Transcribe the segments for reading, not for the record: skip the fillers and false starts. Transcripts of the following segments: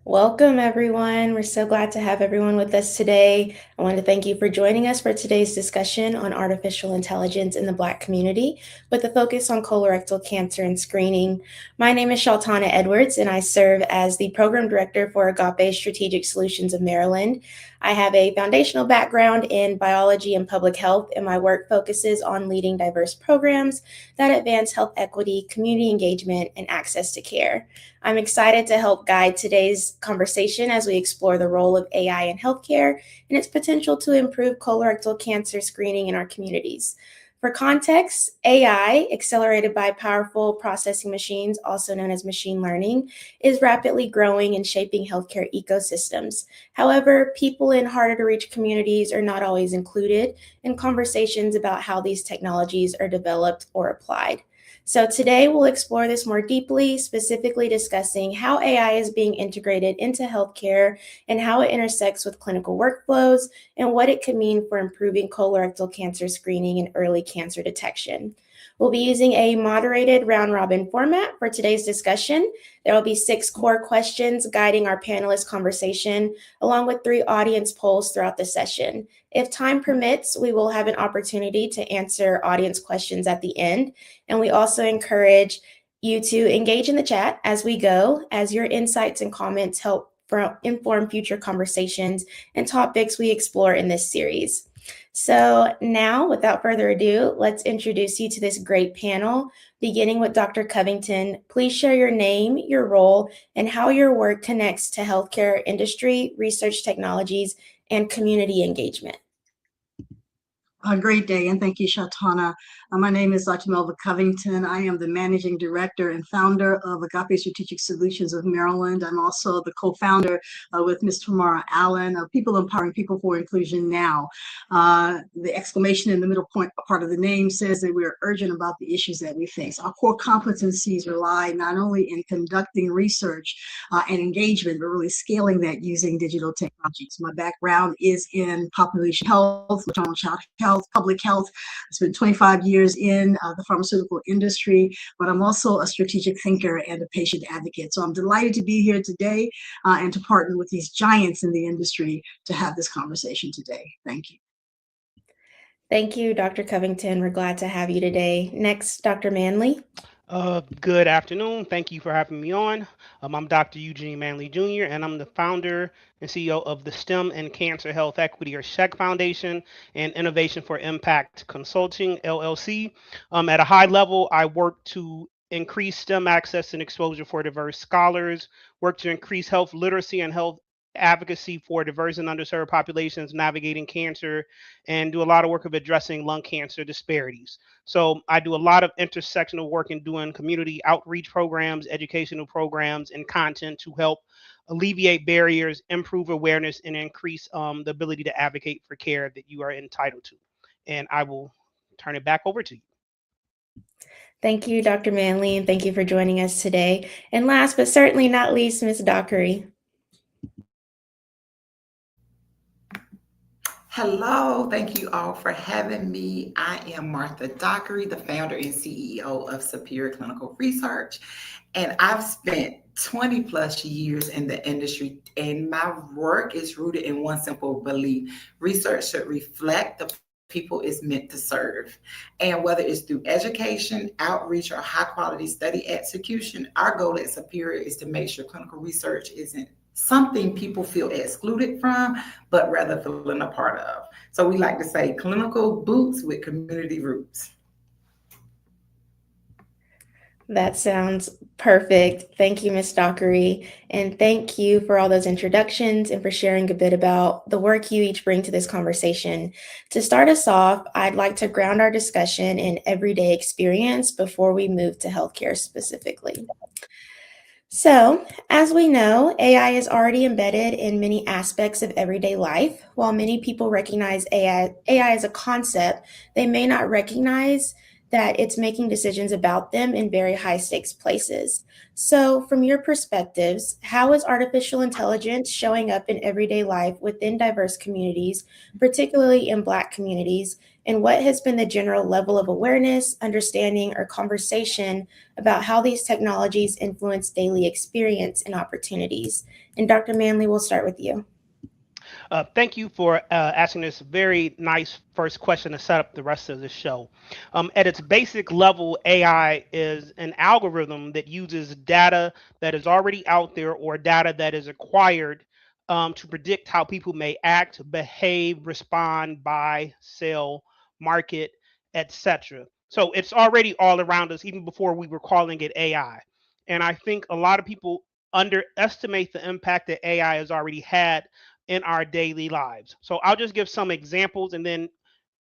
Welcome, everyone. We're so glad to have everyone with us today. I want to thank you for joining us for today's discussion on artificial intelligence in the Black community with a focus on colorectal cancer and screening. My name is Shaltana Edwards, and I serve as the Program Director for Agape Strategic Solutions of Maryland. I have a foundational background in biology and public health, and my work focuses on leading diverse programs that advance health equity, community engagement, and access to care. I'm excited to help guide today's conversation as we explore the role of AI in healthcare and its potential to improve colorectal cancer screening in our communities. For context, AI, accelerated by powerful processing machines, also known as machine learning, is rapidly growing and shaping healthcare ecosystems. However, people in harder to reach communities are not always included in conversations about how these technologies are developed or applied. So today we'll explore this more deeply, specifically discussing how AI is being integrated into healthcare and how it intersects with clinical workflows and what it could mean for improving colorectal cancer screening and early cancer detection. We'll be using a moderated round robin format for today's discussion. There will be 6 core questions guiding our panelist conversation, along with 3 audience polls throughout the session. If time permits, we will have an opportunity to answer audience questions at the end. And we also encourage you to engage in the chat as we go, as your insights and comments help inform future conversations and topics we explore in this series. So now, without further ado, let's introduce you to this great panel, beginning with Dr. Covington. Please share your name, your role, and how your work connects to healthcare industry, research technologies, and community engagement. A great day, and thank you, Shatana. My name is Dr. Melva Covington. I am the Managing Director and founder of Agape Strategic Solutions of Maryland. I'm also the co-founder with Ms. Tamara Allen of People Empowering People for Inclusion Now. The exclamation in the middle part of the name says that we're urgent about the issues that we face. Our core competencies rely not only in conducting research and engagement, but really scaling that using digital technologies. My background is in population health, maternal child health, public health. I spent 25 years in the pharmaceutical industry, but I'm also a strategic thinker and a patient advocate. So I'm delighted to be here today and to partner with these giants in the industry to have this conversation today. Thank you. Thank you, Dr. Covington. We're glad to have you today. Next, Dr. Manley. Good afternoon. Thank you for having me on. I'm Dr. Eugene Manley Jr., and I'm the founder and CEO of the STEM and Cancer Health Equity or SHEC Foundation and Innovation for Impact Consulting, LLC. At a high level, I work to increase STEM access and exposure for diverse scholars, work to increase health literacy and health advocacy for diverse and underserved populations navigating cancer, and do a lot of work of addressing lung cancer disparities. So I do a lot of intersectional work in doing community outreach programs, educational programs, and content to help alleviate barriers, improve awareness, and increase the ability to advocate for care that you are entitled to. And I will turn it back over to you. Thank you, Dr. Manley, and thank you for joining us today. And last but certainly not least, Ms. Dockery. Hello, thank you all for having me. I am Martha Dockery, the founder and CEO of Superior Clinical Research, and I've spent 20 plus years in the industry, and my work is rooted in one simple belief: research should reflect the people it's meant to serve. And whether it's through education, outreach, or high quality study execution, our goal at Superior is to make sure clinical research isn't something people feel excluded from, but rather feeling a part of. So we like to say clinical boots with community roots. That sounds perfect. Thank you, Ms. Dockery. And thank you for all those introductions and for sharing a bit about the work you each bring to this conversation. To start us off, I'd like to ground our discussion in everyday experience before we move to healthcare specifically. So, as we know, AI is already embedded in many aspects of everyday life. While many people recognize AI as a concept, they may not recognize that it's making decisions about them in very high stakes places. So, from your perspectives, how is artificial intelligence showing up in everyday life within diverse communities, particularly in Black communities? And what has been the general level of awareness, understanding, or conversation about how these technologies influence daily experience and opportunities? And Dr. Manley, we'll start with you. Thank you for asking this very nice first question to set up the rest of the show. At its basic level, AI is an algorithm that uses data that is already out there or data that is acquired to predict how people may act, behave, respond, buy, sell, market, etc. So it's already all around us, even before we were calling it AI. And I think a lot of people underestimate the impact that AI has already had in our daily lives. So I'll just give some examples and then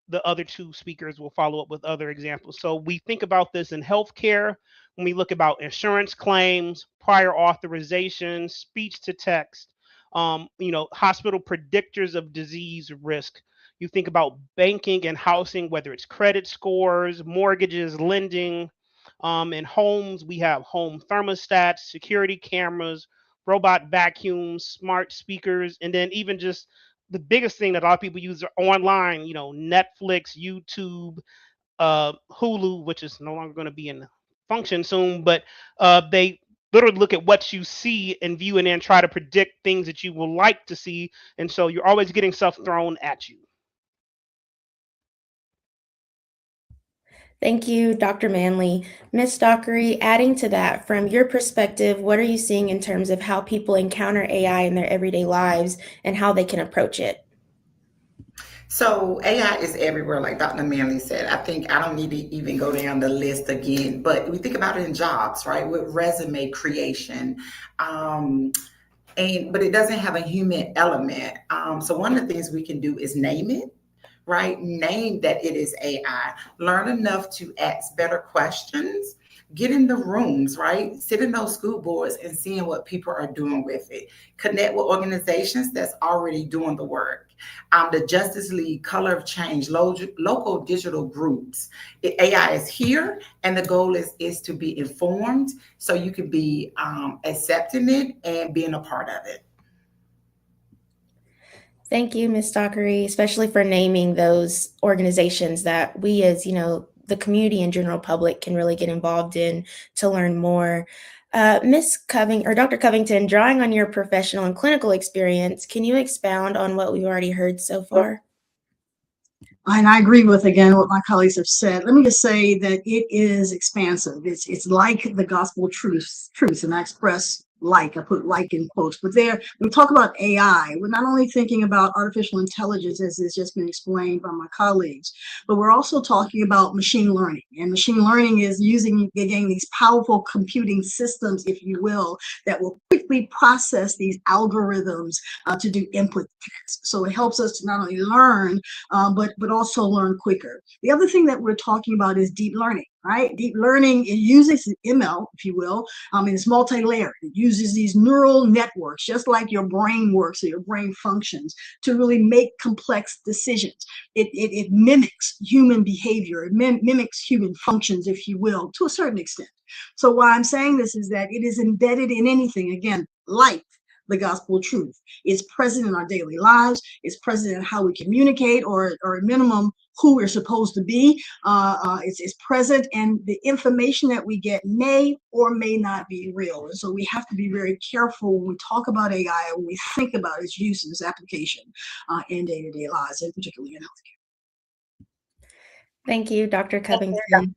the other two speakers will follow up with other examples. So we think about this in healthcare when we look about insurance claims, prior authorizations, speech to text, hospital predictors of disease risk. You think about banking and housing, whether it's credit scores, mortgages, lending. In homes, we have home thermostats, security cameras, robot vacuums, smart speakers, and then even just the biggest thing that a lot of people use are online, Netflix, YouTube, Hulu, which is no longer going to be in function soon, but they literally look at what you see and view and then try to predict things that you will like to see. And so you're always getting stuff thrown at you. Thank you, Dr. Manley. Ms. Dockery, adding to that, from your perspective, what are you seeing in terms of how people encounter AI in their everyday lives and how they can approach it? So AI is everywhere, like Dr. Manley said. I think I don't need to even go down the list again, but we think about it in jobs, right? With resume creation. But it doesn't have a human element. So one of the things we can do is name it, right? Name that it is AI. Learn enough to ask better questions. Get in the rooms, right? Sit in those school boards and seeing what people are doing with it. Connect with organizations that's already doing the work. The Justice League, Color of Change, local digital groups. AI is here, and the goal is to be informed so you can be accepting it and being a part of it. Thank you, Ms. Dockery, especially for naming those organizations that we as, the community and general public can really get involved in to learn more. Dr. Covington, drawing on your professional and clinical experience, can you expound on what we've already heard so far? And I agree with, again, what my colleagues have said. Let me just say that it is expansive. It's like the gospel truths, and I express I put like in quotes, but there, when we talk about AI, we're not only thinking about artificial intelligence, as has just been explained by my colleagues, but we're also talking about machine learning. And machine learning is using, again, these powerful computing systems, if you will, that will quickly process these algorithms to do input tasks. So it helps us to not only learn, but also learn quicker. The other thing that we're talking about is deep learning. Right? Deep learning, it uses ML, if you will, and it's multi-layered. It uses these neural networks, just like your brain works or your brain functions, to really make complex decisions. It mimics human behavior. It mimics human functions, if you will, to a certain extent. So why I'm saying this is that it is embedded in anything, again, like the gospel truth. It's present in our daily lives. It's present in how we communicate, or at minimum, who we're supposed to be. It's present, and the information that we get may or may not be real. And so we have to be very careful when we talk about AI, when we think about its use and its application in day-to-day lives, and particularly in healthcare. Thank you, Dr. Covington.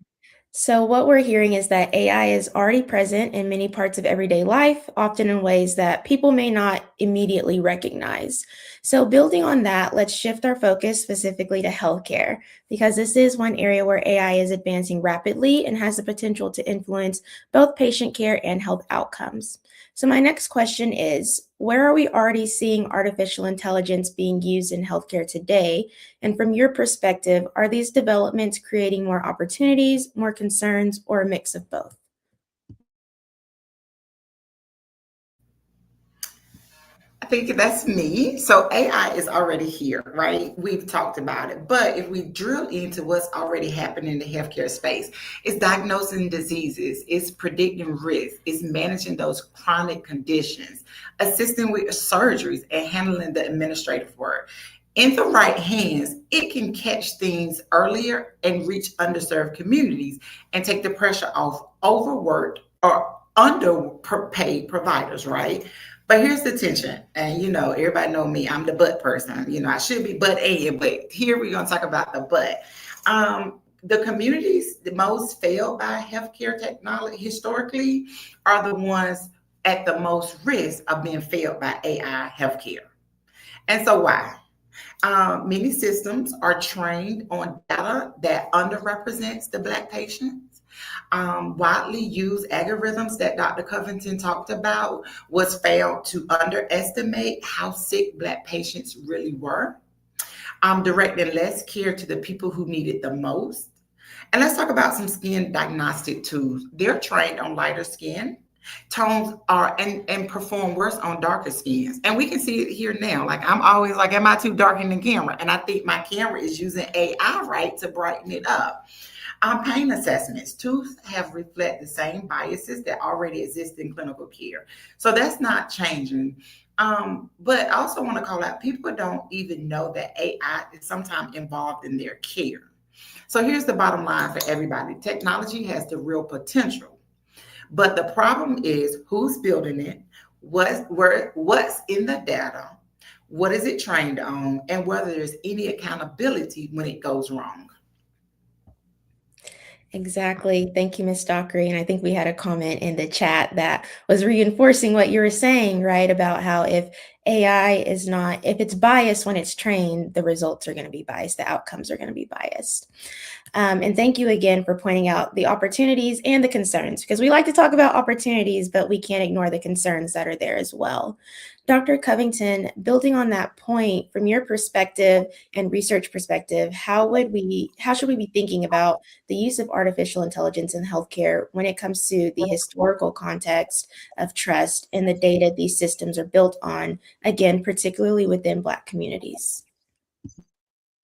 So what we're hearing is that AI is already present in many parts of everyday life, often in ways that people may not immediately recognize. So building on that, let's shift our focus specifically to healthcare, because this is one area where AI is advancing rapidly and has the potential to influence both patient care and health outcomes. So my next question is, where are we already seeing artificial intelligence being used in healthcare today? And from your perspective, are these developments creating more opportunities, more concerns, or a mix of both? I think that's me. So AI is already here, right? We've talked about it. But if we drill into what's already happening in the healthcare space, it's diagnosing diseases, it's predicting risk, it's managing those chronic conditions, assisting with surgeries, and handling the administrative work. In the right hands, it can catch things earlier and reach underserved communities and take the pressure off overworked or underpaid providers, right? But here's the tension, and everybody know me. I'm the but person. I should be but here we're gonna talk about the but. The communities the most failed by healthcare technology historically are the ones at the most risk of being failed by AI healthcare. And so why? Many systems are trained on data that underrepresents the Black patients. Widely used algorithms that Dr. Covington talked about was found to underestimate how sick Black patients really were, directing less care to the people who need it the most. And let's talk about some skin diagnostic tools. They're trained on lighter skin tones are and perform worse on darker skins. And we can see it here now. Like I'm always like, am I too dark in the camera? And I think my camera is using AI right to brighten it up. Pain assessments. Tools have reflect the same biases that already exist in clinical care. So that's not changing. But I also want to call out people don't even know that AI is sometimes involved in their care. So here's the bottom line for everybody. Technology has the real potential. But the problem is who's building it, what's in the data, what is it trained on, and whether there's any accountability when it goes wrong. Exactly. Thank you, Ms. Dockery. And I think we had a comment in the chat that was reinforcing what you were saying, right? About how if AI is not, if it's biased when it's trained, the results are going to be biased, the outcomes are going to be biased. And thank you again for pointing out the opportunities and the concerns, because we like to talk about opportunities, but we can't ignore the concerns that are there as well. Dr. Covington, building on that point, from your perspective and research perspective, how should we be thinking about the use of artificial intelligence in healthcare when it comes to the historical context of trust and the data these systems are built on, again, particularly within Black communities?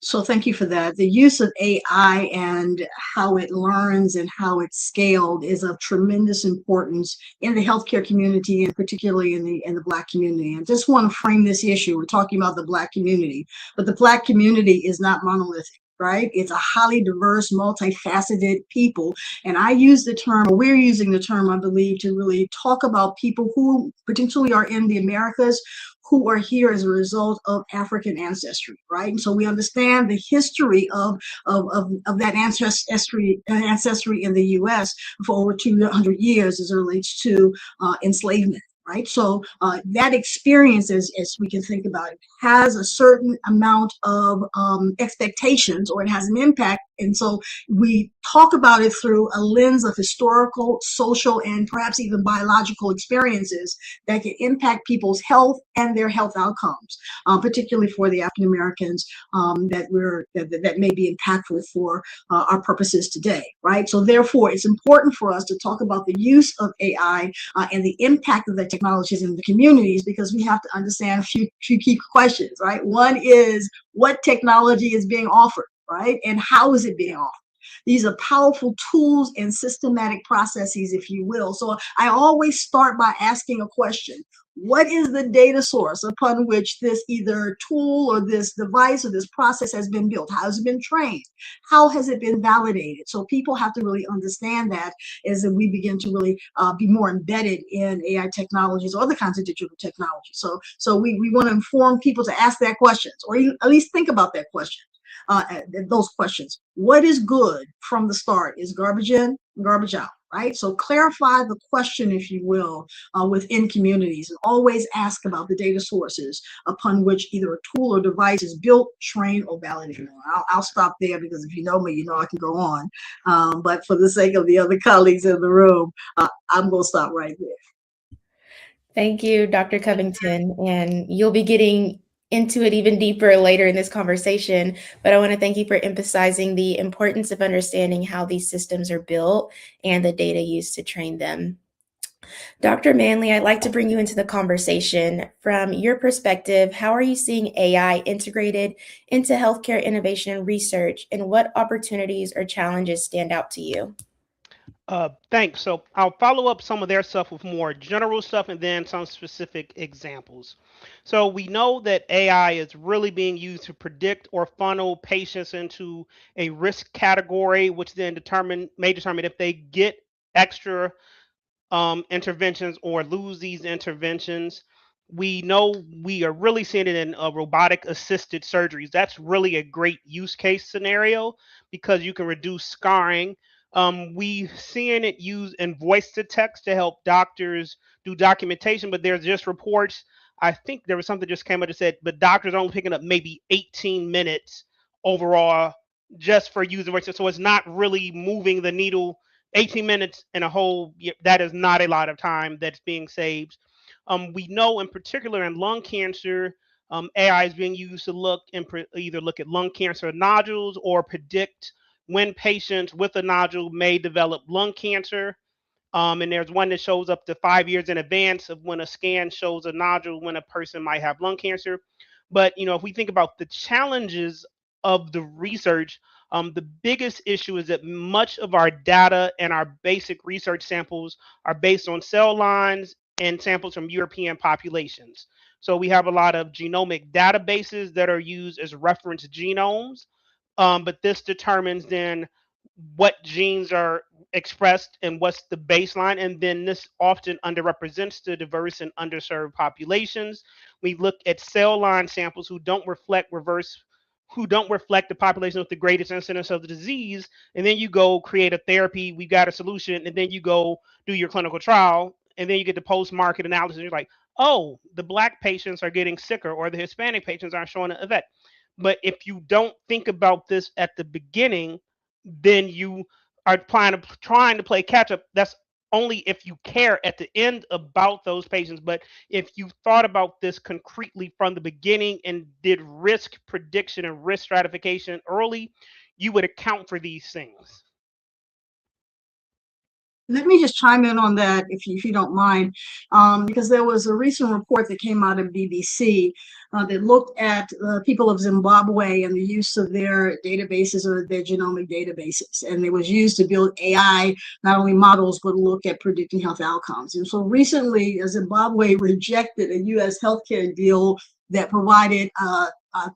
So thank you for that. The use of AI and how it learns and how it's scaled is of tremendous importance in the healthcare community and particularly in the Black community. I just want to frame this issue. We're talking about the Black community, but the Black community is not monolithic. Right? It's a highly diverse, multifaceted people. And I use the term, or we're using the term, I believe, to really talk about people who potentially are in the Americas who are here as a result of African ancestry, right? And so we understand the history of that ancestry in the U.S. for over 200 years as it relates to enslavement. Right. So that experience, as we can think about it, has a certain amount of expectations, or it has an impact. And so we talk about it through a lens of historical, social, and perhaps even biological experiences that can impact people's health and their health outcomes, particularly for the African Americans that may be impactful for our purposes today. Right. So therefore, it's important for us to talk about the use of AI and the impact of the technologies in the communities, because we have to understand a few key questions, right? One is, what technology is being offered, right? And how is it being offered? These are powerful tools and systematic processes, if you will. So I always start by asking a question. What is the data source upon which this either tool or this device or this process has been built? How has it been trained? How has it been validated? So people have to really understand that as we begin to really be more embedded in AI technologies or other kinds of digital technology. So we want to inform people to ask that questions, or at least think about that question. Those questions. What is good from the start? Is garbage in, garbage out, right? So clarify the question, if you will, within communities, and always ask about the data sources upon which either a tool or device is built, trained, or validated. I'll stop there, because if you know me, you know I can go on. But for the sake of the other colleagues in the room, I'm going to stop right there. Thank you, Dr. Covington. And you'll be getting into it even deeper later in this conversation, but I want to thank you for emphasizing the importance of understanding how these systems are built and the data used to train them. Dr. Manley, I'd like to bring you into the conversation. From your perspective, how are you seeing AI integrated into healthcare innovation and research, and what opportunities or challenges stand out to you? Thanks. So I'll follow up some of their stuff with more general stuff and then some specific examples. So we know that AI is really being used to predict or funnel patients into a risk category, which then may determine if they get extra interventions or lose these interventions. We know we are really seeing it in robotic assisted surgeries. That's really a great use case scenario because you can reduce scarring. We've seen it used in voice to text to help doctors do documentation, but there's just reports. I think there was something just came out that said, but doctors are only picking up maybe 18 minutes overall just for using voice. So it's not really moving the needle. 18 minutes in a whole year, that is not a lot of time that's being saved. We know in particular in lung cancer, AI is being used to either look at lung cancer nodules or predict when patients with a nodule may develop lung cancer. And there's one that shows up to 5 years in advance of when a scan shows a nodule when a person might have lung cancer. But if we think about the challenges of the research, the biggest issue is that much of our data and our basic research samples are based on cell lines and samples from European populations. So we have a lot of genomic databases that are used as reference genomes, but this determines then what genes are expressed and what's the baseline. And then this often underrepresents the diverse and underserved populations. We look at cell line samples who don't reflect the population with the greatest incidence of the disease. And then you go create a therapy, we've got a solution, and then you go do your clinical trial. And then you get the post-market analysis. And you're like, oh, the black patients are getting sicker or the Hispanic patients aren't showing an effect. But if you don't think about this at the beginning, then you are trying to play catch up. That's only if you care at the end about those patients. But if you thought about this concretely from the beginning and did risk prediction and risk stratification early, you would account for these things. Let me just chime in on that, if you don't mind, because there was a recent report that came out of BBC that looked at people of Zimbabwe and the use of their databases or their genomic databases. And it was used to build AI, not only models, but look at predicting health outcomes. And so recently, Zimbabwe rejected a U.S. healthcare deal that provided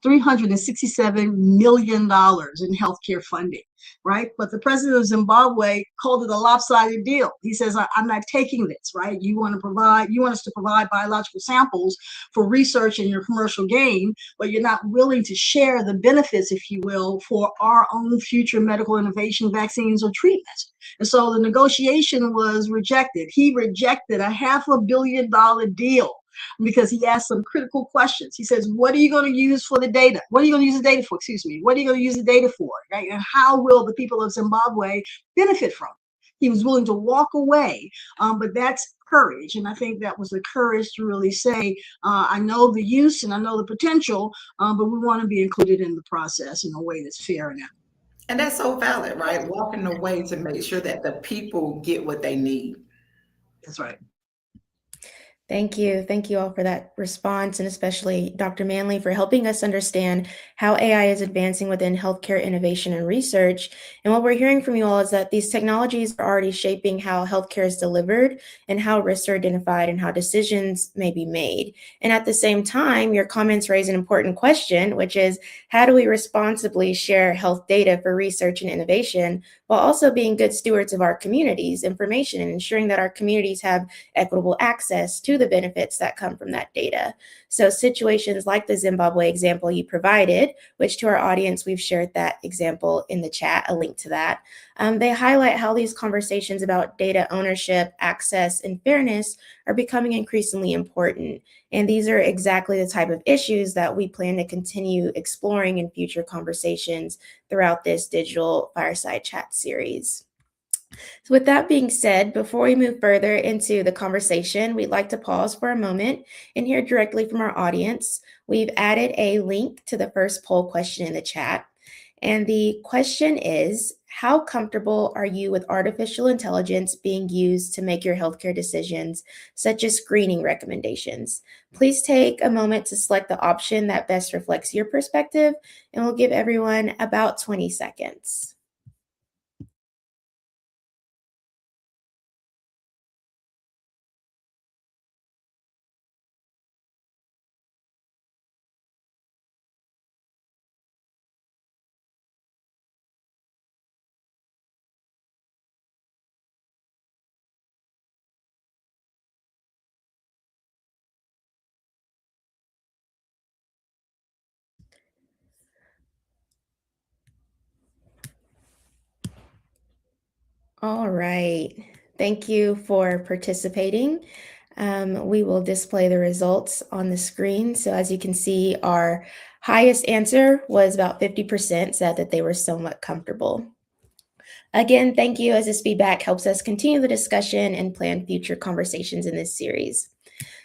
$367 million in healthcare funding, right? But the president of Zimbabwe called it a lopsided deal. He says, I'm not taking this, right? You want us to provide biological samples for research and your commercial gain, but you're not willing to share the benefits, if you will, for our own future medical innovation, vaccines, or treatments. And so the negotiation was rejected. He rejected a $500 million deal because he asked some critical questions. He says, what are you going to use for the data? What are you going to use the data for? Excuse me. What are you going to use the data for? Right? And how will the people of Zimbabwe benefit from it? He was willing to walk away, but that's courage. And I think that was the courage to really say, I know the use and I know the potential, but we want to be included in the process in a way that's fair and equitable. And that's so valid, right? Walking away to make sure that the people get what they need. That's right. Thank you. Thank you all for that response, and especially Dr. Manley for helping us understand how AI is advancing within healthcare innovation and research. And what we're hearing from you all is that these technologies are already shaping how healthcare is delivered and how risks are identified and how decisions may be made. And at the same time, your comments raise an important question, which is how do we responsibly share health data for research and innovation while also being good stewards of our communities' information and ensuring that our communities have equitable access to the benefits that come from that data. So situations like the Zimbabwe example you provided, which to our audience, we've shared that example in the chat, a link to that. They highlight how these conversations about data ownership, access, and fairness are becoming increasingly important. And these are exactly the type of issues that we plan to continue exploring in future conversations throughout this digital fireside chat series. So with that being said, before we move further into the conversation, we'd like to pause for a moment and hear directly from our audience. We've added a link to the first poll question in the chat. And the question is, how comfortable are you with artificial intelligence being used to make your healthcare decisions, such as screening recommendations? Please take a moment to select the option that best reflects your perspective, and we'll give everyone about 20 seconds. All right. Thank you for participating. We will display the results on the screen. So as you can see, our highest answer was about 50% said that they were somewhat comfortable. Again, thank you, as this feedback helps us continue the discussion and plan future conversations in this series.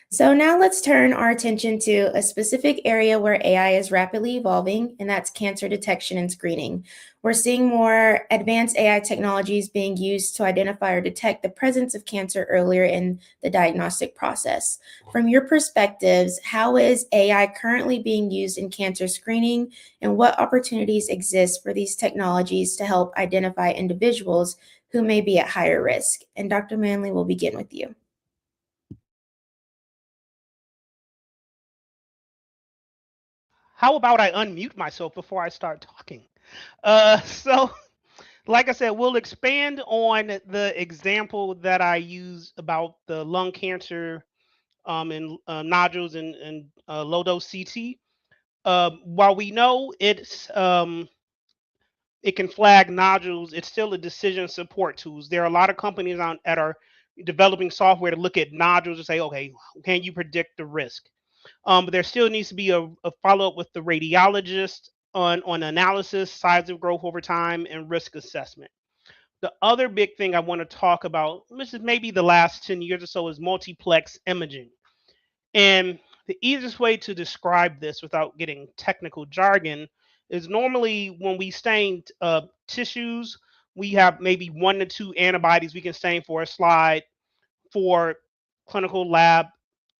So now let's turn our attention to a specific area where AI is rapidly evolving, and that's cancer detection and screening. We're seeing more advanced AI technologies being used to identify or detect the presence of cancer earlier in the diagnostic process. From your perspectives, how is AI currently being used in cancer screening, and what opportunities exist for these technologies to help identify individuals who may be at higher risk? And Dr. Manley, will begin with you. How about I unmute myself before I start talking? So, like I said, we'll expand on the example that I use about the lung cancer and nodules and low dose CT. While we know it can flag nodules, it's still a decision support tools. There are a lot of companies that are developing software to look at nodules and say, okay, can you predict the risk? But there still needs to be a follow up with the radiologist on analysis, size of growth over time, and risk assessment. The other big thing I want to talk about, which is maybe the last 10 years or so, is multiplex imaging. And the easiest way to describe this without getting technical jargon is normally when we stain tissues, we have maybe 1 to 2 antibodies we can stain for a slide for clinical lab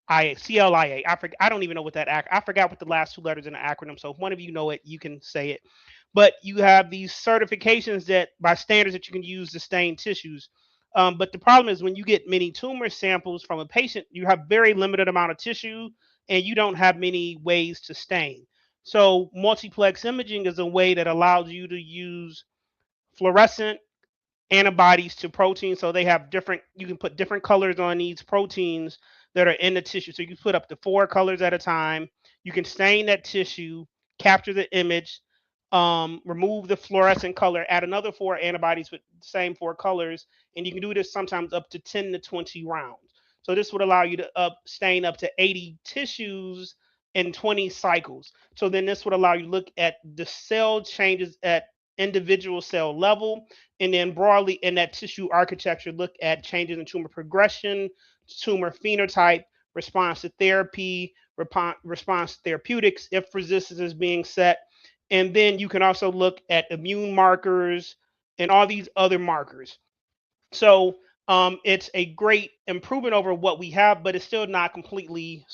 CLIA. I don't even know what I forgot what the last 2 letters in the acronym. So if one of you know it, you can say it. But you have these certifications that by standards that you can use to stain tissues. But the problem is when you get many tumor samples from a patient, you have very limited amount of tissue and you don't have many ways to stain. So multiplex imaging is a way that allows you to use fluorescent antibodies to proteins. So they have you can put different colors on these proteins that are in the tissue. So you can put up to 4 colors at a time. You can stain that tissue, capture the image, remove the fluorescent color, add another 4 antibodies with the same 4 colors, and you can do this sometimes up to 10 to 20 rounds. So this would allow you to stain up to 80 tissues in 20 cycles. So then this would allow you to look at the cell changes at individual cell level, and then broadly in that tissue architecture, look at changes in tumor progression, tumor phenotype, response to therapy, response to therapeutics, if resistance is being set. And then you can also look at immune markers and all these other markers. So it's a great improvement over what we have, but it's still not completely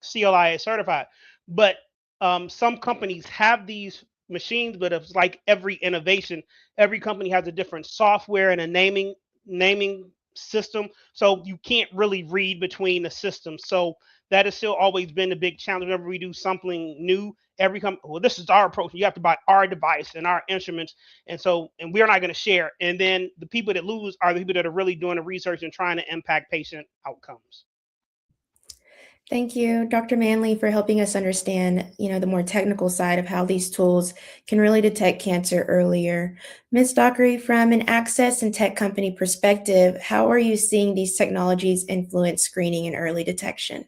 CLIA certified. But some companies have these machines, but it's like every innovation, every company has a different software and a naming system. So you can't really read between the systems. So that has still always been the big challenge. Whenever we do something new, well, this is our approach. You have to buy our device and our instruments, and we're not going to share. And then the people that lose are the people that are really doing the research and trying to impact patient outcomes. Thank you, Dr. Manley, for helping us understand, the more technical side of how these tools can really detect cancer earlier. Ms. Dockery, from an access and tech company perspective, how are you seeing these technologies influence screening and early detection?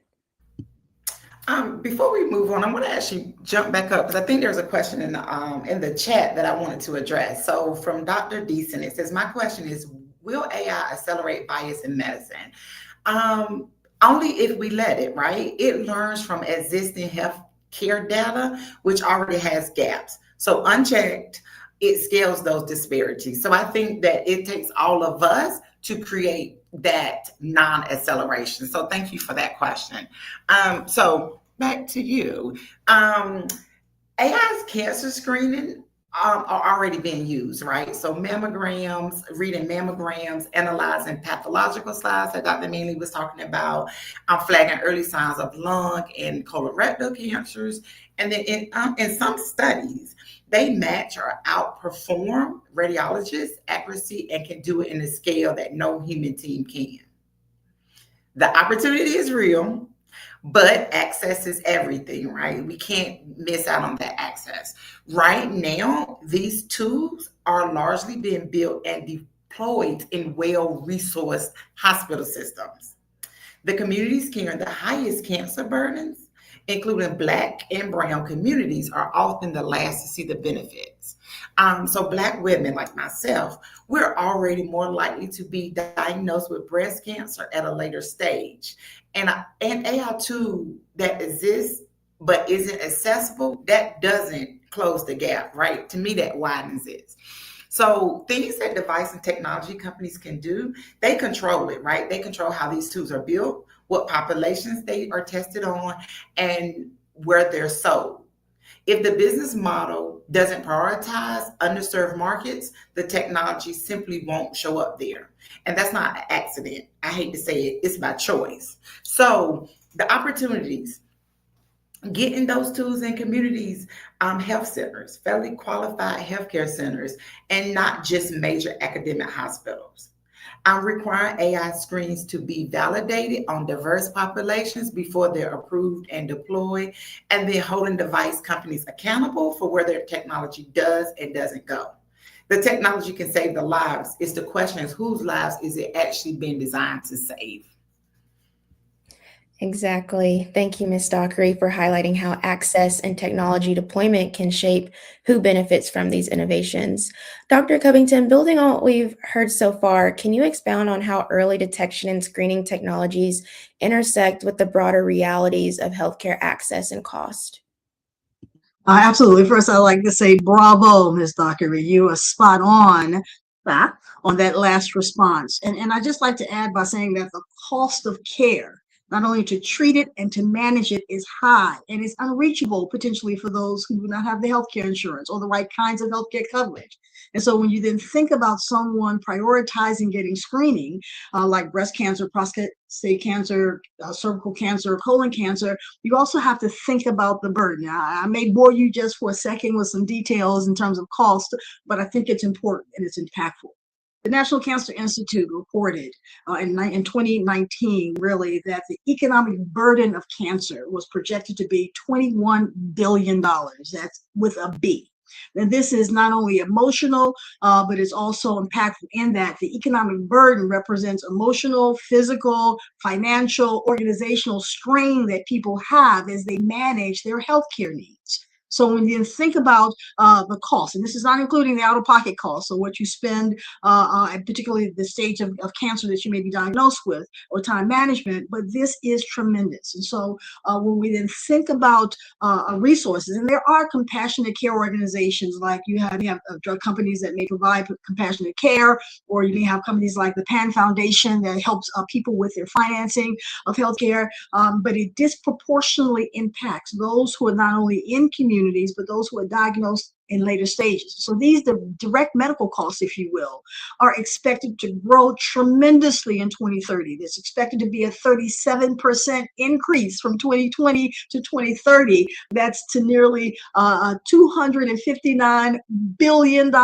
Before we move on, I want to actually jump back up because I think there's a question in the chat that I wanted to address. So from Dr. Deason, it says, my question is, will AI accelerate bias in medicine? Only if we let it, right? It learns from existing healthcare data, which already has gaps. So unchecked, it scales those disparities. So I think that it takes all of us to create that non-acceleration. So thank you for that question. So back to you. AI's cancer screening are already being used, right? So mammograms, reading mammograms, analyzing pathological slides that Dr. Manley was talking about, flagging early signs of lung and colorectal cancers. And then in some studies, they match or outperform radiologists' accuracy and can do it in a scale that no human team can. The opportunity is real, but access is everything, right? We can't miss out on that access. Right now, these tools are largely being built and deployed in well-resourced hospital systems. The communities carrying the highest cancer burdens, including Black and Brown communities, are often the last to see the benefits. So, Black women like myself, we're already more likely to be diagnosed with breast cancer at a later stage. And AI tool that exists but isn't accessible, that doesn't close the gap, right? To me, that widens it. So things that device and technology companies can do, they control it, right? They control how these tools are built, what populations they are tested on, and where they're sold. If the business model doesn't prioritize underserved markets, the technology simply won't show up there. And that's not an accident. I hate to say it, it's by choice. So the opportunities, getting those tools in communities, health centers, federally qualified healthcare centers, and not just major academic hospitals. I'm requiring AI screens to be validated on diverse populations before they're approved and deployed, and then holding device companies accountable for where their technology does and doesn't go. The technology can save the lives. It's the question is whose lives is it actually being designed to save? Exactly. Thank you, Ms. Dockery, for highlighting how access and technology deployment can shape who benefits from these innovations. Dr. Covington, building on what we've heard so far, can you expound on how early detection and screening technologies intersect with the broader realities of healthcare access and cost? Absolutely. First, I'd like to say bravo, Ms. Dockery. You are spot ah, on that last response. And I just like to add by saying that the cost of care, not only to treat it and to manage it, is high and is unreachable potentially for those who do not have the healthcare insurance or the right kinds of healthcare coverage. And so when you then think about someone prioritizing getting screening, like breast cancer, prostate cancer, cervical cancer, colon cancer, you also have to think about the burden. I may bore you just for a second with some details in terms of cost, but I think it's important and it's impactful. The National Cancer Institute reported in 2019, really, that the economic burden of cancer was projected to be $21 billion. That's with a B. And this is not only emotional, but it's also impactful in that the economic burden represents emotional, physical, financial, organizational strain that people have as they manage their healthcare needs. So when you think about the cost, and this is not including the out-of-pocket cost, so what you spend, particularly the stage of cancer that you may be diagnosed with, or time management, but this is tremendous. And so when we then think about resources, and there are compassionate care organizations, like you have drug companies that may provide compassionate care, or you may have companies like the Pan Foundation that helps people with their financing of healthcare, but it disproportionately impacts those who are not only in communities, but those who are diagnosed in later stages. So these direct medical costs, if you will, are expected to grow tremendously in 2030. There's expected to be a 37% increase from 2020 to 2030. That's to nearly $259 billion.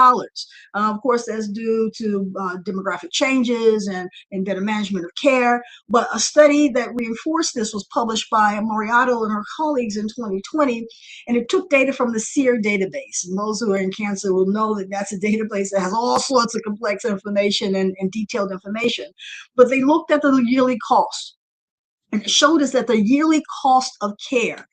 Of course, that's due to demographic changes and better management of care. But a study that reinforced this was published by Moriato and her colleagues in 2020, and it took data from the SEER database. And those who are in cancer will know that that's a database that has all sorts of complex information and detailed information. But they looked at the yearly cost, and it showed us that the yearly cost of care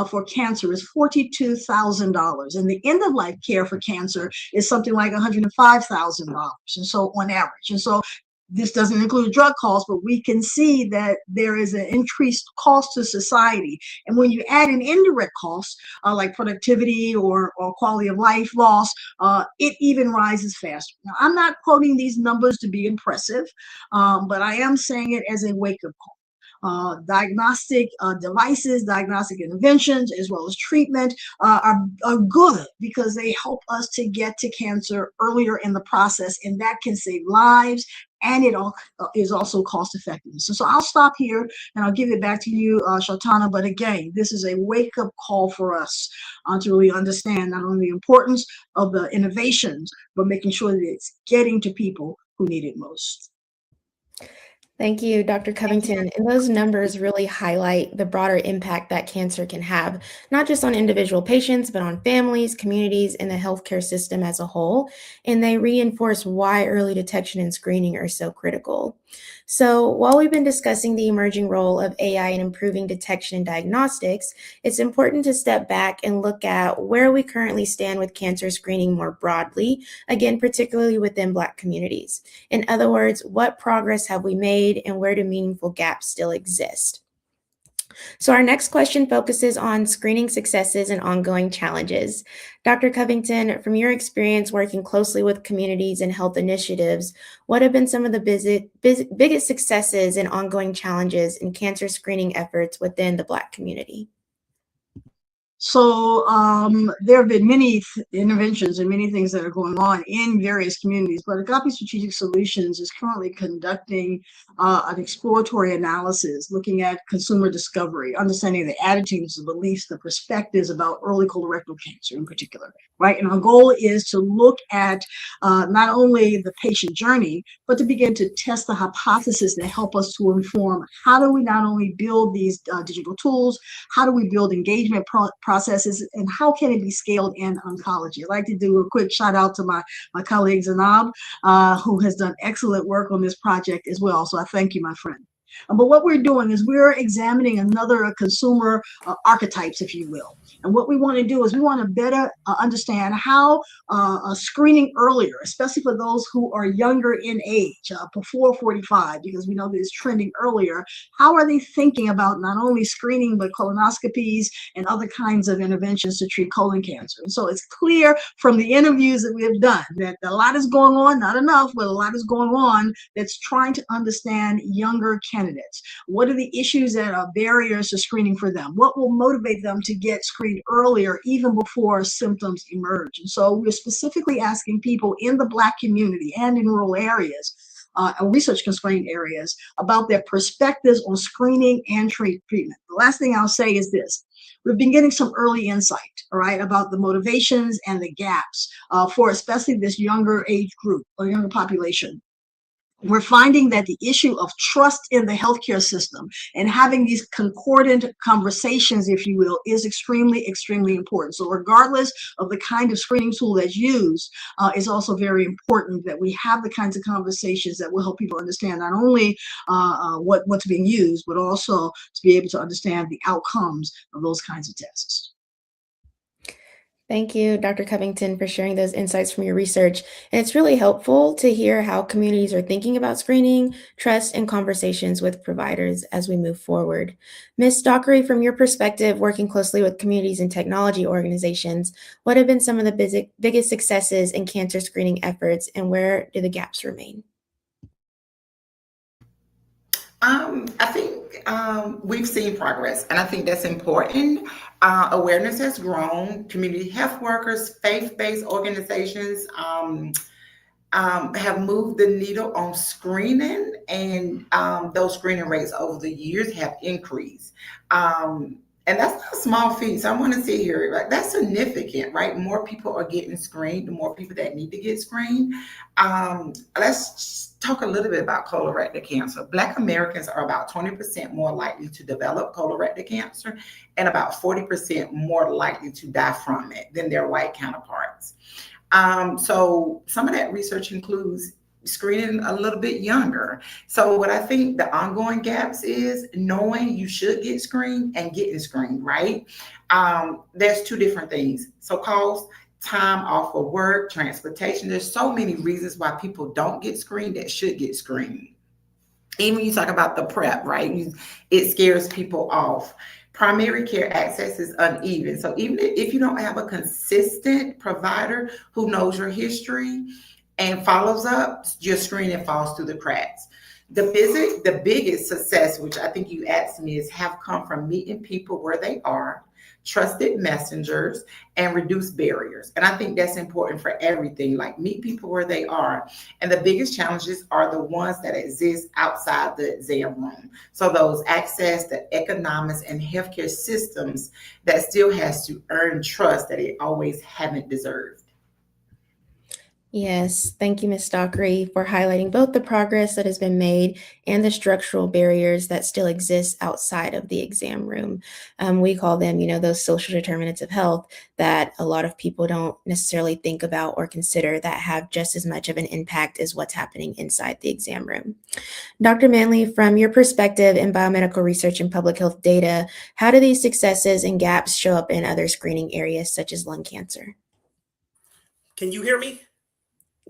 for cancer is $42,000, and the end of life care for cancer is something like $105,000, and so on average. And so this doesn't include drug costs, but we can see that there is an increased cost to society. And when you add an indirect cost, like productivity or quality of life loss, it even rises faster. Now, I'm not quoting these numbers to be impressive, but I am saying it as a wake-up call. Diagnostic devices, diagnostic interventions, as well as treatment are good because they help us to get to cancer earlier in the process, and that can save lives, and it is also cost effective. So I'll stop here and I'll give it back to you, Shatana. But again, this is a wake-up call for us to really understand not only the importance of the innovations, but making sure that it's getting to people who need it most. Thank you, Dr. Covington. And those numbers really highlight the broader impact that cancer can have, not just on individual patients, but on families, communities, and the healthcare system as a whole. And they reinforce why early detection and screening are so critical. So, while we've been discussing the emerging role of AI in improving detection and diagnostics, it's important to step back and look at where we currently stand with cancer screening more broadly, again, particularly within Black communities. In other words, what progress have we made and where do meaningful gaps still exist? So, our next question focuses on screening successes and ongoing challenges. Dr. Covington, from your experience working closely with communities and health initiatives, what have been some of the biggest successes and ongoing challenges in cancer screening efforts within the Black community? So there have been many interventions and many things that are going on in various communities, but Agape Strategic Solutions is currently conducting an exploratory analysis looking at consumer discovery, understanding the attitudes, the beliefs, the perspectives about early colorectal cancer in particular, right? And our goal is to look at not only the patient journey, but to begin to test the hypothesis that help us to inform how do we not only build these digital tools, how do we build engagement processes, and how can it be scaled in oncology? I'd like to do a quick shout out to my colleague Zanab, who has done excellent work on this project as well. So I thank you, my friend. But what we're doing is we're examining another consumer archetypes, if you will. And what we want to do is we want to better understand how screening earlier, especially for those who are younger in age, before 45, because we know that it's trending earlier. How are they thinking about not only screening, but colonoscopies and other kinds of interventions to treat colon cancer? And so it's clear from the interviews that we have done that a lot is going on, not enough, but a lot is going on that's trying to understand younger candidates. What are the issues that are barriers to screening for them? What will motivate them to get screened earlier, even before symptoms emerge? And so we're specifically asking people in the Black community and in rural areas, research constrained areas, about their perspectives on screening and treatment. The last thing I'll say is this. We've been getting some early insight, all right, about the motivations and the gaps for especially this younger age group or younger population. We're finding that the issue of trust in the healthcare system and having these concordant conversations, if you will, is extremely, extremely important. So regardless of the kind of screening tool that's used, it's also very important that we have the kinds of conversations that will help people understand not only what's being used, but also to be able to understand the outcomes of those kinds of tests. Thank you, Dr. Covington, for sharing those insights from your research. And it's really helpful to hear how communities are thinking about screening, trust, and conversations with providers as we move forward. Ms. Dockery, from your perspective, working closely with communities and technology organizations, what have been some of the biggest successes in cancer screening efforts, and where do the gaps remain? I think we've seen progress, and I think that's important. Awareness has grown. Community health workers, faith-based organizations have moved the needle on screening, and those screening rates over the years have increased. And that's not a small feat. So I want to say here, like, that's significant, right? More people are getting screened, the more people that need to get screened. Let's talk a little bit about colorectal cancer. Black Americans are about 20% more likely to develop colorectal cancer and about 40% more likely to die from it than their white counterparts. So some of that research includes screening a little bit younger. So what I think the ongoing gaps is knowing you should get screened and getting screened, right? There's two different things. So cost, time off of work, transportation. There's so many reasons why people don't get screened that should get screened. Even when you talk about the PrEP, right? It scares people off. Primary care access is uneven. So even if you don't have a consistent provider who knows your history and follows up, your screening falls through the cracks. The biggest success, which I think you asked me, is have come from meeting people where they are, trusted messengers, and reduce barriers. And I think that's important for everything, like meet people where they are. And the biggest challenges are the ones that exist outside the exam room. So those access, the economics, and healthcare systems that still has to earn trust that it always haven't deserved. Yes, thank you, Ms. Dockery, for highlighting both the progress that has been made and the structural barriers that still exist outside of the exam room. We call them, those social determinants of health that a lot of people don't necessarily think about or consider that have just as much of an impact as what's happening inside the exam room. Dr. Manley, from your perspective in biomedical research and public health data, how do these successes and gaps show up in other screening areas such as lung cancer? Can you hear me?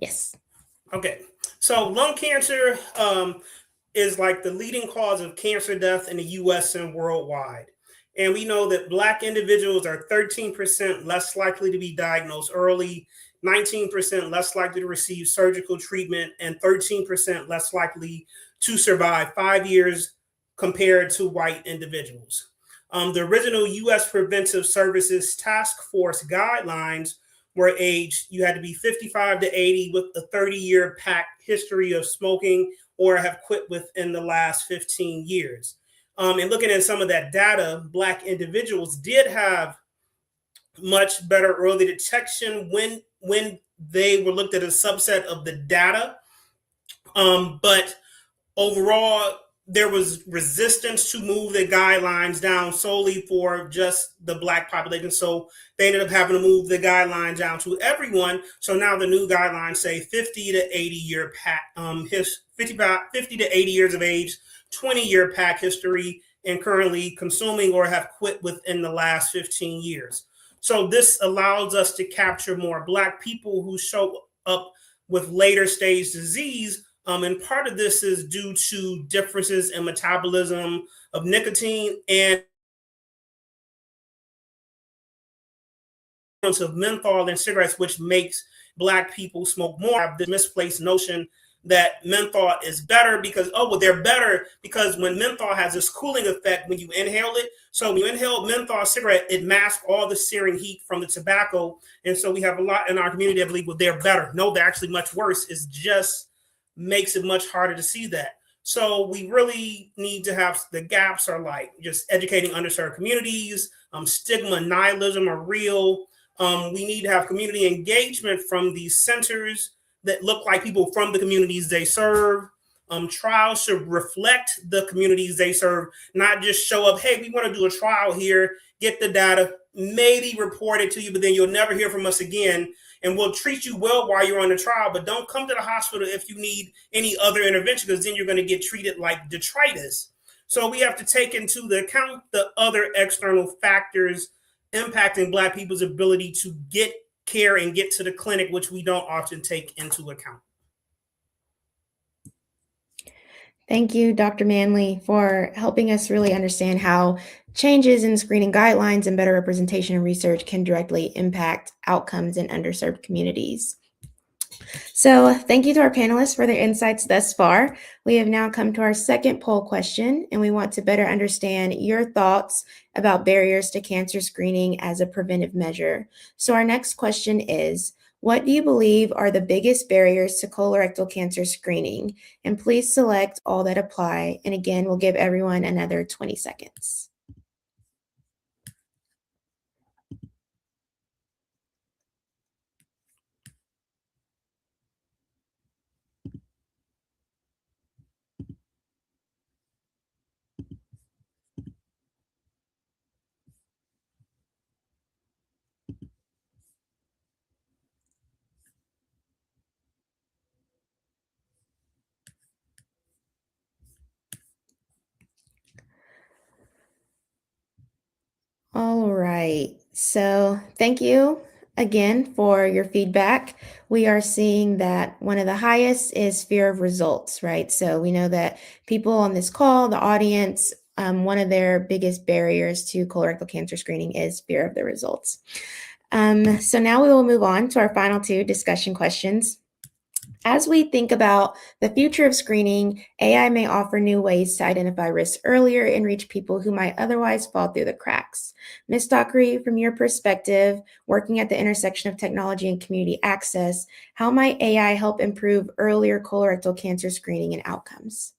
Yes. Okay. So lung cancer is like the leading cause of cancer death in the US and worldwide. And we know that Black individuals are 13% less likely to be diagnosed early, 19% less likely to receive surgical treatment, and 13% less likely to survive 5 years compared to white individuals. The original US Preventive Services Task Force guidelines were aged, you had to be 55 to 80 with a 30-year packed history of smoking or have quit within the last 15 years. And looking at some of that data, Black individuals did have much better early detection when they were looked at a subset of the data. But overall, there was resistance to move the guidelines down solely for just the Black population. So they ended up having to move the guidelines down to everyone. So now the new guidelines say 50 to 80 year pack, 50 to 80 years of age, 20-year pack history, and currently consuming or have quit within the last 15 years. So this allows us to capture more Black people who show up with later stage disease. And part of this is due to differences in metabolism of nicotine and of menthol in cigarettes, which makes Black people smoke more. I have this misplaced notion that menthol is better because, oh, well, they're better because when menthol has this cooling effect when you inhale it. So when you inhale menthol cigarette, it masks all the searing heat from the tobacco. And so we have a lot in our community that believe, well, they're better. No, they're actually much worse. It's just makes it much harder to see that. So we really need to have the gaps are like just educating underserved communities, stigma, nihilism are real. We need to have community engagement from these centers that look like people from the communities they serve. Trials should reflect the communities they serve, not just show up, hey, we want to do a trial here, get the data, maybe report it to you, but then you'll never hear from us again. And we'll treat you well while you're on the trial, but don't come to the hospital if you need any other intervention, because then you're going to get treated like detritus. So we have to take into the account the other external factors impacting Black people's ability to get care and get to the clinic, which we don't often take into account. Thank you, Dr. Manley, for helping us really understand how changes in screening guidelines and better representation in research can directly impact outcomes in underserved communities. So thank you to our panelists for their insights thus far. We have now come to our second poll question, and we want to better understand your thoughts about barriers to cancer screening as a preventive measure. So our next question is, what do you believe are the biggest barriers to colorectal cancer screening? And please select all that apply. And again, we'll give everyone another 20 seconds. All right. So thank you again for your feedback. We are seeing that one of the highest is fear of results, right? So we know that people on this call, the audience, one of their biggest barriers to colorectal cancer screening is fear of the results. So now we will move on to our final two discussion questions. As we think about the future of screening, AI may offer new ways to identify risks earlier and reach people who might otherwise fall through the cracks. Ms. Dockery, from your perspective, working at the intersection of technology and community access, how might AI help improve earlier colorectal cancer screening and outcomes?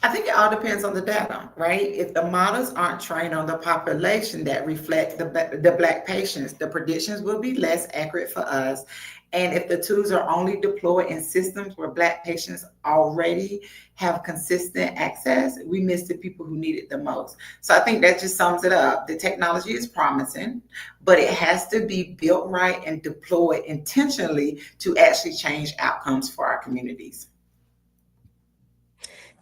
I think it all depends on the data, right? If the models aren't trained on the population that reflect the Black patients, the predictions will be less accurate for us. And if the tools are only deployed in systems where Black patients already have consistent access, we miss the people who need it the most. So I think that just sums it up. The technology is promising, but it has to be built right and deployed intentionally to actually change outcomes for our communities.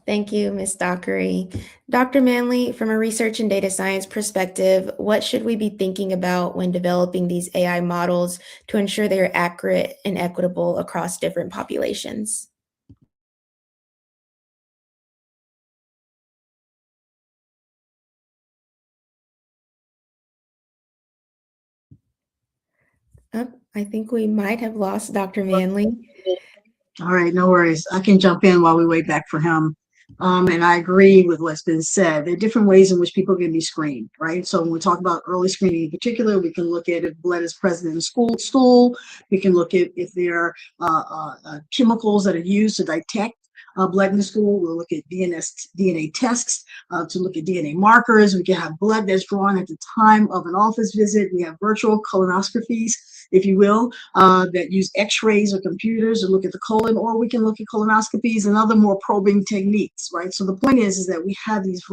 Thank you, Ms. Dockery. Dr. Manley, from a research and data science perspective, what should we be thinking about when developing these AI models to ensure they are accurate and equitable across different populations? I think we might have lost Dr. Manley. All right, no worries. I can jump in while we wait back for him. And I agree with what's been said. There are different ways in which people can be screened, right? So when we talk about early screening in particular, we can look at if blood is present in stool. We can look at if there are chemicals that are used to detect blood in the stool. We'll look at DNA tests to look at DNA markers. We can have blood that's drawn at the time of an office visit. We have virtual colonoscopies, if you will, that use x-rays or computers to look at the colon, or we can look at colonoscopies and other more probing techniques, right? So the point is that we have these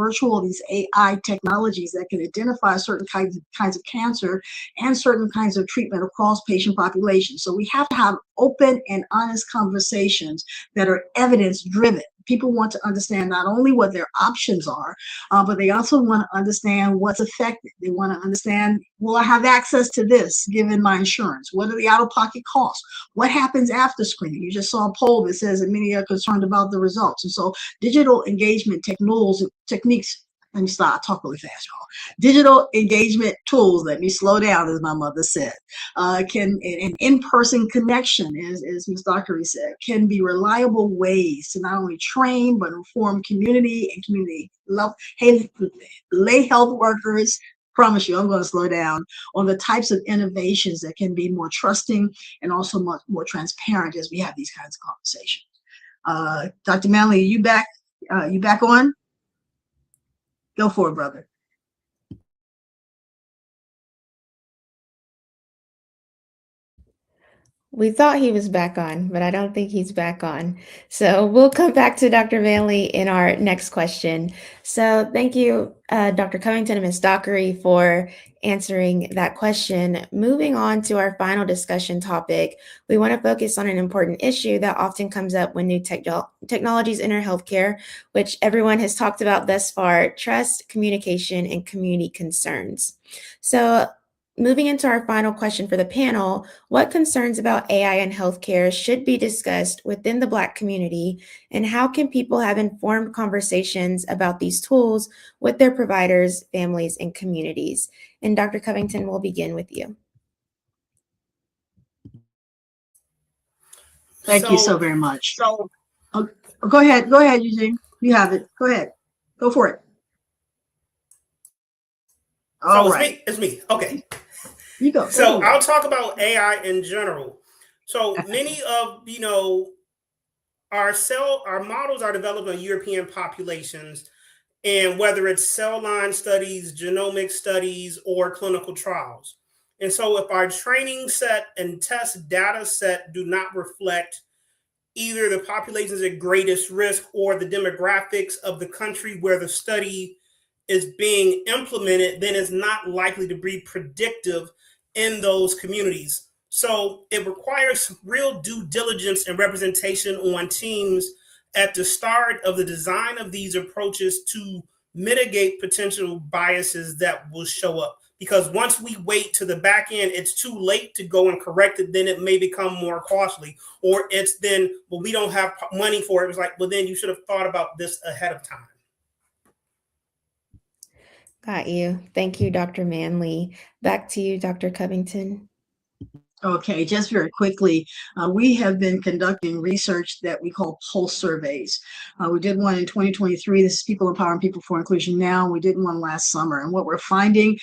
AI technologies that can identify certain kinds of cancer and certain kinds of treatment across patient populations. So we have to have open and honest conversations that are evidence driven. People want to understand not only what their options are, but they also want to understand what's affected. They want to understand, will I have access to this given my insurance? What are the out-of-pocket costs? What happens after screening? You just saw a poll that says that many are concerned about the results. And so digital engagement techniques, let me stop, I talk really fast, y'all. Digital engagement tools, let me slow down, as my mother said, can an in-person connection, as Ms. Dockery said, can be reliable ways to not only train but inform community and community lay health workers. Promise you, I'm going to slow down on the types of innovations that can be more trusting and also much more transparent as we have these kinds of conversations. Dr. Manley, you back? You back on? Go for it, brother. We thought he was back on, but I don't think he's back on. So we'll come back to Dr. Manley in our next question. So thank you, Dr. Covington and Ms. Dockery, for answering that question. Moving on to our final discussion topic, we want to focus on an important issue that often comes up when new technologies enter healthcare, which everyone has talked about thus far: trust, communication, and community concerns. So moving into our final question for the panel, what concerns about AI in healthcare should be discussed within the Black community, and how can people have informed conversations about these tools with their providers, families, and communities? And Dr. Covington, we'll begin with you. Thank you so very much. Oh, go ahead, Eugene. You have it. Go ahead. Go for it. All right. It's me. Okay. You go. So I'll talk about AI in general. So many of our models are developed on European populations, and whether it's cell line studies, genomic studies, or clinical trials. And so if our training set and test data set do not reflect either the populations at greatest risk or the demographics of the country where the study is being implemented, then it's not likely to be predictive in those communities. So it requires real due diligence and representation on teams at the start of the design of these approaches to mitigate potential biases that will show up. Because once we wait to the back end, it's too late to go and correct it. Then it may become more costly, or it's then, well, we don't have money for it. It's like, well, then you should have thought about this ahead of time. Got you. Thank you, Dr. Manley. Back to you, Dr. Covington. Okay, just very quickly, we have been conducting research that we call pulse surveys. We did one in 2023. This is People Empowering People for Inclusion Now. We did one last summer. And what we're finding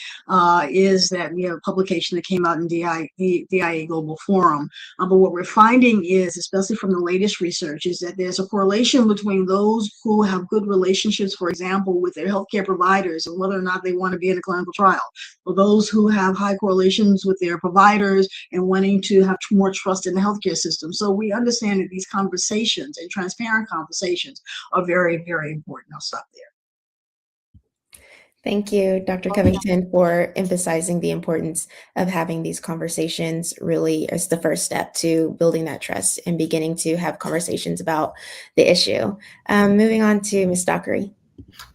is that we have a publication that came out in DIA Global Forum. But what we're finding is, especially from the latest research, is that there's a correlation between those who have good relationships, for example, with their healthcare providers and whether or not they want to be in a clinical trial, or those who have high correlations with their providers and wanting to have more trust in the healthcare system. So we understand that these conversations and transparent conversations are very, very important. I'll stop there. Thank you, Dr. Covington, for emphasizing the importance of having these conversations. Really is the first step to building that trust and beginning to have conversations about the issue. Moving on to Ms. Dockery.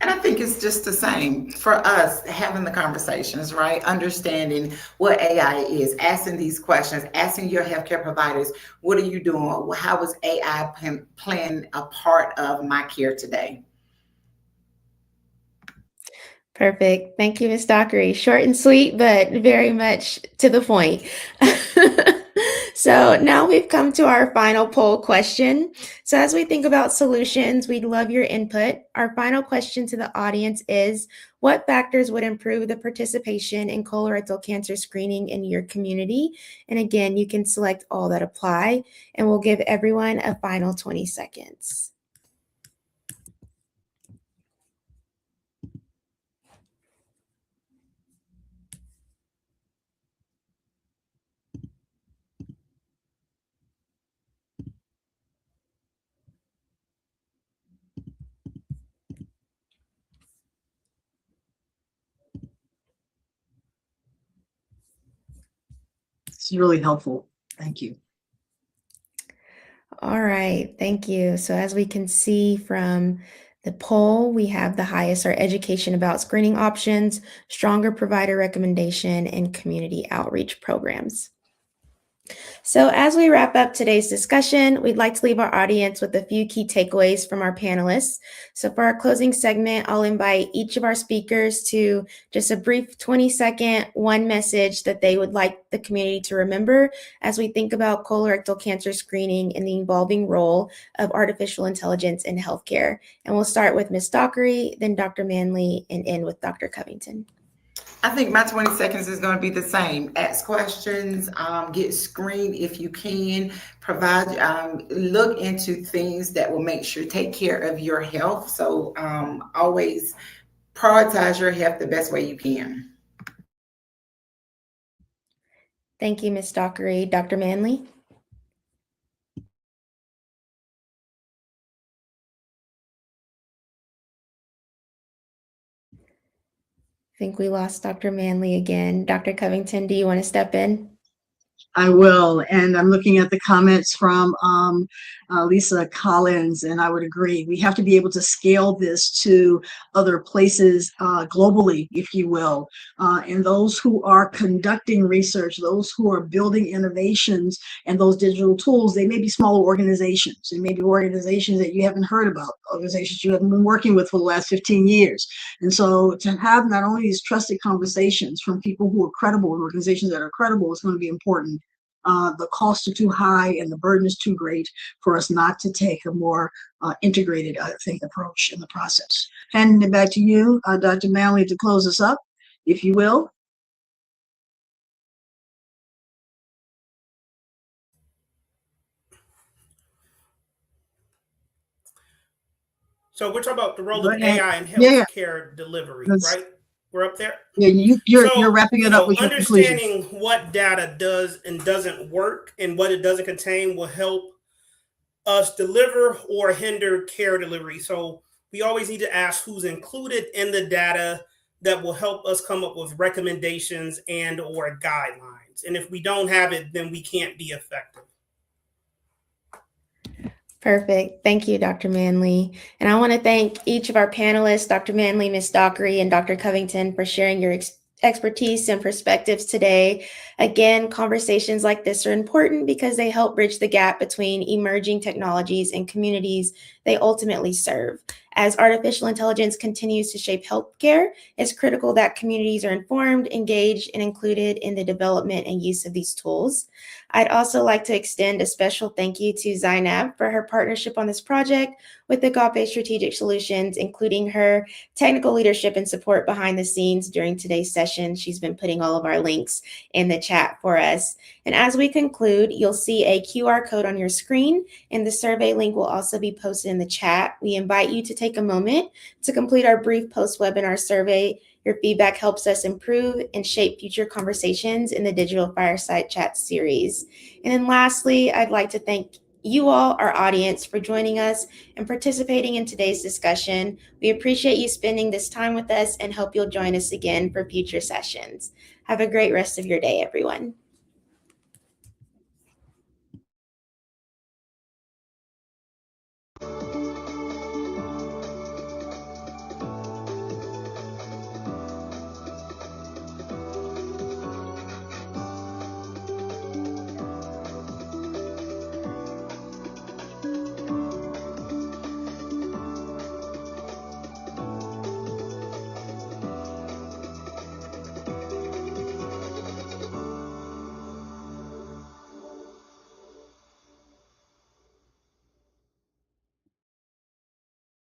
And I think it's just the same for us having the conversations, right? Understanding what AI is, asking these questions, asking your healthcare providers, what are you doing? How is AI playing a part of my care today? Perfect. Thank you, Ms. Dockery. Short and sweet, but very much to the point. So now we've come to our final poll question. So as we think about solutions, we'd love your input. Our final question to the audience is, what factors would improve the participation in colorectal cancer screening in your community? And again, you can select all that apply, and we'll give everyone a final 20 seconds. It's really helpful. Thank you. All right, thank you. So as we can see from the poll, we have the highest are education about screening options, stronger provider recommendation, and community outreach programs. So as we wrap up today's discussion, we'd like to leave our audience with a few key takeaways from our panelists. So for our closing segment, I'll invite each of our speakers to just a brief 20-second one message that they would like the community to remember as we think about colorectal cancer screening and the evolving role of artificial intelligence in healthcare. And we'll start with Ms. Dockery, then Dr. Manley, and end with Dr. Covington. I think my 20 seconds is going to be the same. Ask questions, get screened if you can, provide, look into things that will make sure, take care of your health. So always prioritize your health the best way you can. Thank you, Ms. Dockery. Dr. Manley? I think we lost Dr. Manley again. Dr. Covington, do you want to step in? I will, and I'm looking at the comments from Lisa Collins, and I would agree. We have to be able to scale this to other places globally, if you will. And those who are conducting research, those who are building innovations and those digital tools, they may be smaller organizations. They may be organizations that you haven't heard about, organizations you haven't been working with for the last 15 years. And so to have not only these trusted conversations from people who are credible and organizations that are credible is going to be important. The costs are too high and the burden is too great for us not to take a more integrated, I think, approach in the process. Handing it back to you, Dr. Manley, to close us up, if you will. So we're talking about the role of AI in healthcare delivery, right? We're up there. Yeah, you're wrapping it up with your conclusion. Understanding what data does and doesn't work and what it doesn't contain will help us deliver or hinder care delivery. So we always need to ask who's included in the data that will help us come up with recommendations and or guidelines. And if we don't have it, then we can't be effective. Perfect. Thank you, Dr. Manley. And I want to thank each of our panelists, Dr. Manley, Ms. Dockery, and Dr. Covington, for sharing your expertise and perspectives today. Again, conversations like this are important because they help bridge the gap between emerging technologies and communities they ultimately serve. As artificial intelligence continues to shape healthcare, it's critical that communities are informed, engaged, and included in the development and use of these tools. I'd also like to extend a special thank you to Zainab for her partnership on this project with Agape Strategic Solutions, including her technical leadership and support behind the scenes during today's session. She's been putting all of our links in the chat for us. And as we conclude, you'll see a QR code on your screen, and the survey link will also be posted in the chat. We invite you to take a moment to complete our brief post-webinar survey. Your feedback helps us improve and shape future conversations in the Digital Fireside Chat series. And then lastly, I'd like to thank you all, our audience, for joining us and participating in today's discussion. We appreciate you spending this time with us and hope you'll join us again for future sessions. Have a great rest of your day, everyone.